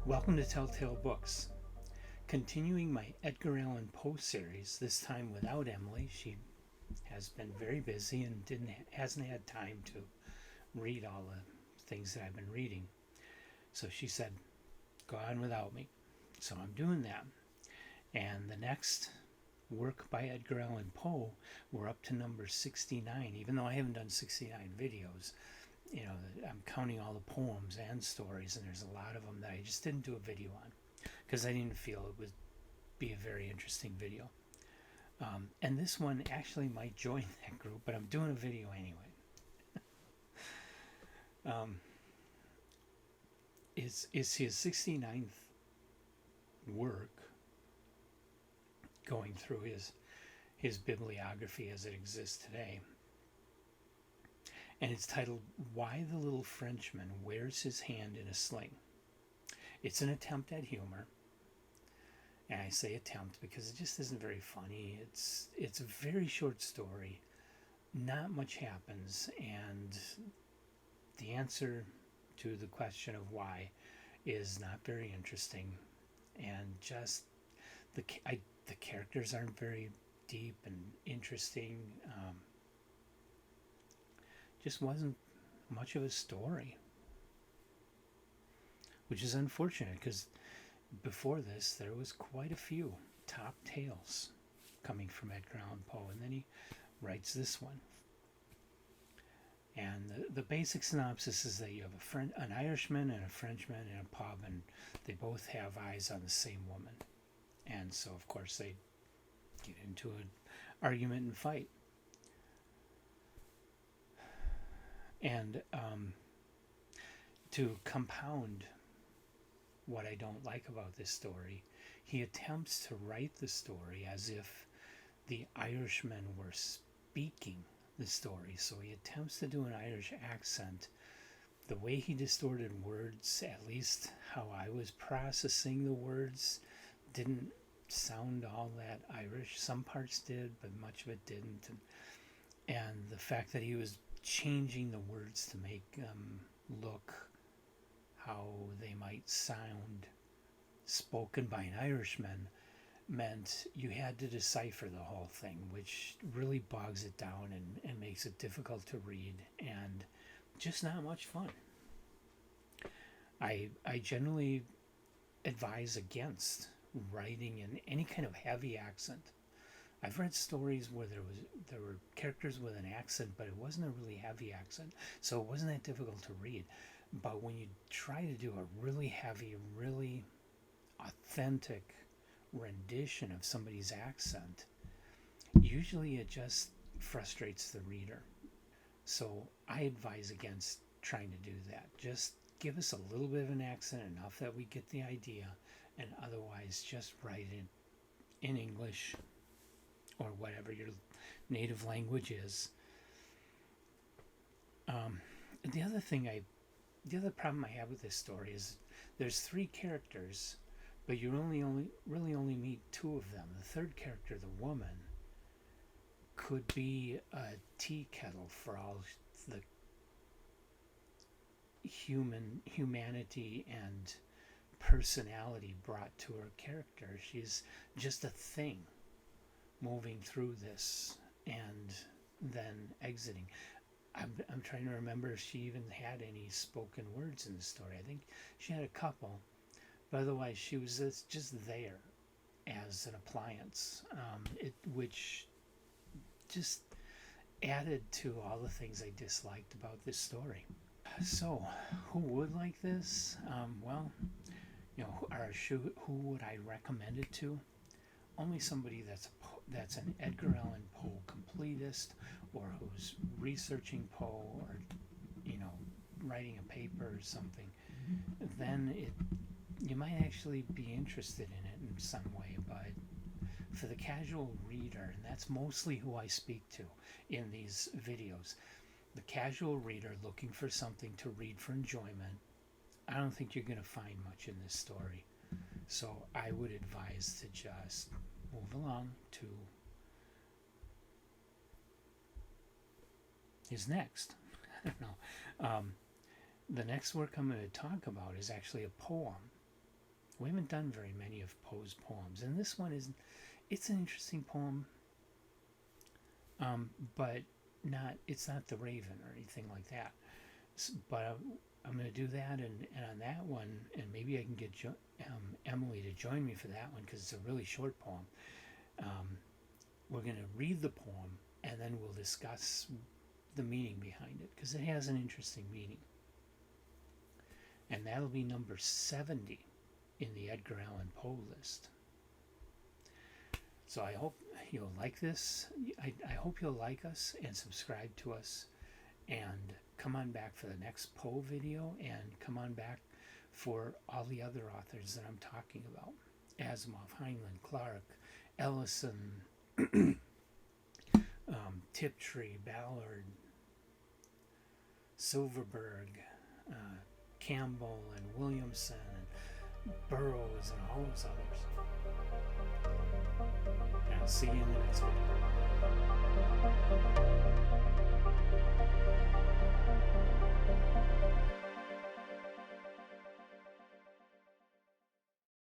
Welcome to Telltale Books. Continuing my Edgar Allan Poe series, this time without Emily. She has been very busy and hasn't had time to read all the things that I've been reading. So she said, go on without me. So I'm doing that. And the next work by Edgar Allan Poe, we're up to number 69, even though I haven't done 69 videos. I'm counting all the poems and stories, and there's a lot of them that I just didn't do a video on because I didn't feel it would be a very interesting video. And this one actually might join that group, but I'm doing a video anyway. It's his 69th work, going through his bibliography as it exists today. And it's titled Why the Little Frenchman Wears His Hand in a Sling. It's an attempt at humor. And I say attempt because it just isn't very funny. It's a very short story. Not much happens, and the answer to the question of why is not very interesting, and just the characters aren't very deep and interesting. Just wasn't much of a story, which is unfortunate because before this there was quite a few top tales coming from Edgar Allan Poe, and then he writes this one. And the basic synopsis is that you have an Irishman and a Frenchman in a pub, and they both have eyes on the same woman, and so of course they get into an argument and fight. And to compound what I don't like about this story, he attempts to write the story as if the Irishmen were speaking the story. So he attempts to do an Irish accent. The way he distorted words, at least how I was processing the words, didn't sound all that Irish. Some parts did, but much of it didn't. And the fact that he was changing the words to make them look how they might sound spoken by an Irishman meant you had to decipher the whole thing, which really bogs it down and makes it difficult to read and just not much fun. I generally advise against writing in any kind of heavy accent. I've read stories where there were characters with an accent, but it wasn't a really heavy accent, so it wasn't that difficult to read. But when you try to do a really heavy, really authentic rendition of somebody's accent, usually it just frustrates the reader. So I advise against trying to do that. Just give us a little bit of an accent, enough that we get the idea, and otherwise just write it in English or whatever your native language is. The other problem I have with this story is there's 3 characters, but you really only meet 2 of them. The third character, the woman, could be a tea kettle for all the humanity and personality brought to her character. She's just a thing moving through this and then exiting. I'm trying to remember if she even had any spoken words in the story. I think she had a couple, but otherwise she was just there as an appliance, which just added to all the things I disliked about this story. So, who would like this? Who would I recommend it to? Only somebody that's an Edgar Allan Poe completist, or who's researching Poe, or writing a paper or something. Then you might actually be interested in it in some way. But for the casual reader, and that's mostly who I speak to in these videos, the casual reader looking for something to read for enjoyment, I don't think you're going to find much in this story. So I would advise to just move along to his next. I don't know. The next work I'm going to talk about is actually a poem We haven't done very many of Poe's poems, and this one is, it's an interesting poem, but it's not The Raven or anything like that. But I'm going to do that, and on that one, and maybe I can get Emily to join me for that one, because it's a really short poem. We're going to read the poem, and then we'll discuss the meaning behind it, because it has an interesting meaning. And that'll be number 70 in the Edgar Allan Poe list. So I hope you'll like this. I hope you'll like us and subscribe to us, and come on back for the next Poe video, and come on back for all the other authors that I'm talking about. Asimov, Heinlein, Clark, Ellison, Tiptree, Ballard, Silverberg, Campbell, and Williamson, and Burroughs, and all those others. And I'll see you in the next video.